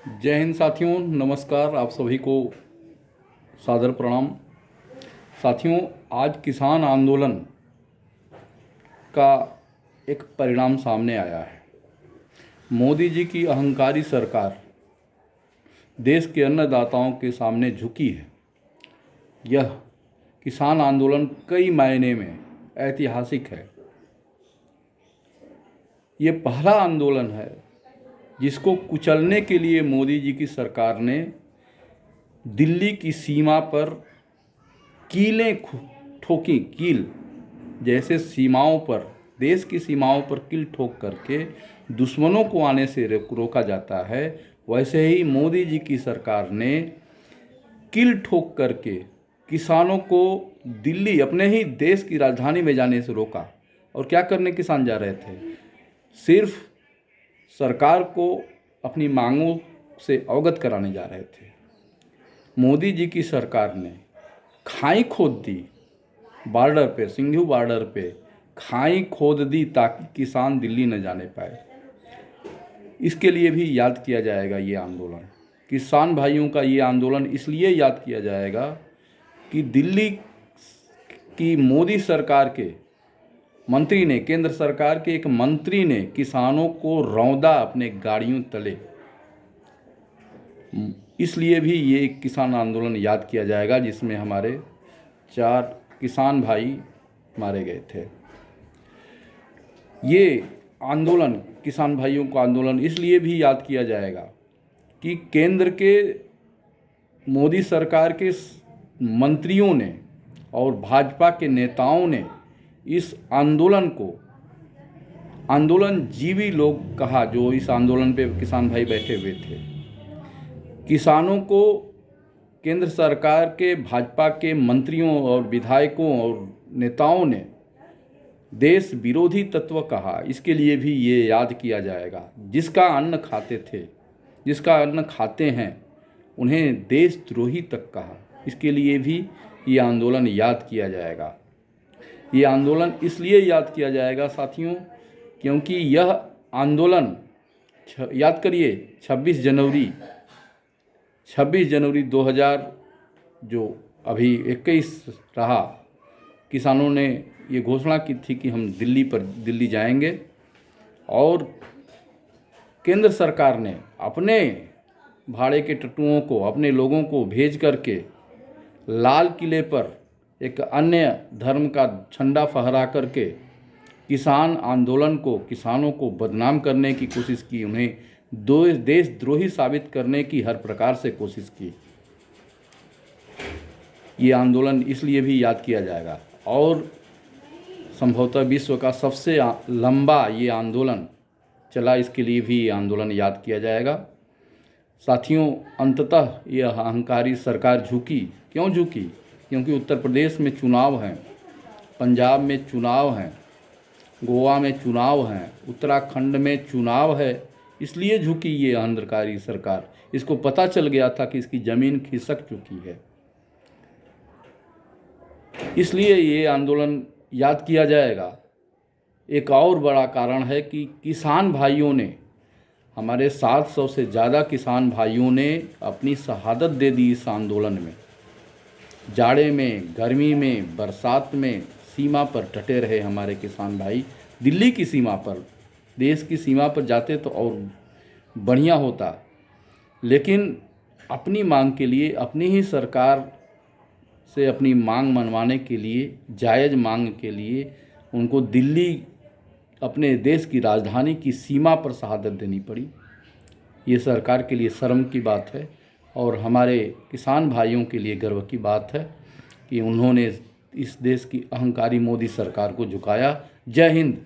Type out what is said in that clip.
जय हिंद साथियों, नमस्कार। आप सभी को सादर प्रणाम। साथियों, आज किसान आंदोलन का एक परिणाम सामने आया है। मोदी जी की अहंकारी सरकार देश के अन्नदाताओं के सामने झुकी है। यह किसान आंदोलन कई मायने में ऐतिहासिक है। ये पहला आंदोलन है जिसको कुचलने के लिए मोदी जी की सरकार ने दिल्ली की सीमा पर कीलें ठोकी। कील जैसे सीमाओं पर, देश की सीमाओं पर कील ठोक करके दुश्मनों को आने से रोका जाता है, वैसे ही मोदी जी की सरकार ने कील ठोक करके किसानों को दिल्ली, अपने ही देश की राजधानी में जाने से रोका। और क्या करने किसान जा रहे थे? सिर्फ सरकार को अपनी मांगों से अवगत कराने जा रहे थे। मोदी जी की सरकार ने खाई खोद दी बॉर्डर पे, सिंघू बॉर्डर पे खाई खोद दी ताकि किसान दिल्ली न जाने पाए। इसके लिए भी याद किया जाएगा ये आंदोलन। किसान भाइयों का ये आंदोलन इसलिए याद किया जाएगा कि दिल्ली की मोदी सरकार के मंत्री ने, केंद्र सरकार के एक मंत्री ने किसानों को रौंदा अपने गाड़ियों तले। इसलिए भी ये एक किसान आंदोलन याद किया जाएगा जिसमें हमारे 4 किसान भाई मारे गए थे। ये आंदोलन, किसान भाइयों का आंदोलन इसलिए भी याद किया जाएगा कि केंद्र के मोदी सरकार के मंत्रियों ने और भाजपा के नेताओं ने इस आंदोलन को आंदोलन जीवी लोग कहा, जो इस आंदोलन पे किसान भाई बैठे हुए थे। किसानों को केंद्र सरकार के भाजपा के मंत्रियों और विधायकों और नेताओं ने देश विरोधी तत्व कहा। इसके लिए भी ये याद किया जाएगा। जिसका अन्न खाते थे, जिसका अन्न खाते हैं, उन्हें देशद्रोही तक कहा। इसके लिए भी ये आंदोलन याद किया जाएगा। ये आंदोलन इसलिए याद किया जाएगा साथियों क्योंकि यह आंदोलन, याद करिए, 26 जनवरी 2000 जो अभी 21 रहा, किसानों ने ये घोषणा की थी कि हम दिल्ली जाएंगे। और केंद्र सरकार ने अपने भाड़े के टट्टुओं को, अपने लोगों को भेज करके लाल किले पर एक अन्य धर्म का झंडा फहरा करके किसान आंदोलन को, किसानों को बदनाम करने की कोशिश की। उन्हें देशद्रोही साबित करने की हर प्रकार से कोशिश की। ये आंदोलन इसलिए भी याद किया जाएगा। और संभवतः विश्व का सबसे लंबा ये आंदोलन चला, इसके लिए भी ये आंदोलन याद किया जाएगा। साथियों, अंततः यह अहंकारी सरकार झुकी। क्यों झुकी? क्योंकि उत्तर प्रदेश में चुनाव हैं, पंजाब में चुनाव हैं, गोवा में चुनाव हैं, उत्तराखंड में चुनाव है। इसलिए झुकी ये अहंकारी सरकार। इसको पता चल गया था कि इसकी ज़मीन खिसक चुकी है। इसलिए ये आंदोलन याद किया जाएगा। एक और बड़ा कारण है कि किसान भाइयों ने, हमारे 700 से ज़्यादा किसान भाइयों ने अपनी शहादत दे दी इस आंदोलन में। जाड़े में, गर्मी में, बरसात में सीमा पर डटे रहे हमारे किसान भाई। दिल्ली की सीमा पर, देश की सीमा पर जाते तो और बढ़िया होता, लेकिन अपनी मांग के लिए, अपनी ही सरकार से अपनी मांग मनवाने के लिए, जायज़ मांग के लिए उनको दिल्ली, अपने देश की राजधानी की सीमा पर शहादत देनी पड़ी। ये सरकार के लिए शर्म की बात है और हमारे किसान भाइयों के लिए गर्व की बात है कि उन्होंने इस देश की अहंकारी मोदी सरकार को झुकाया। जय हिंद।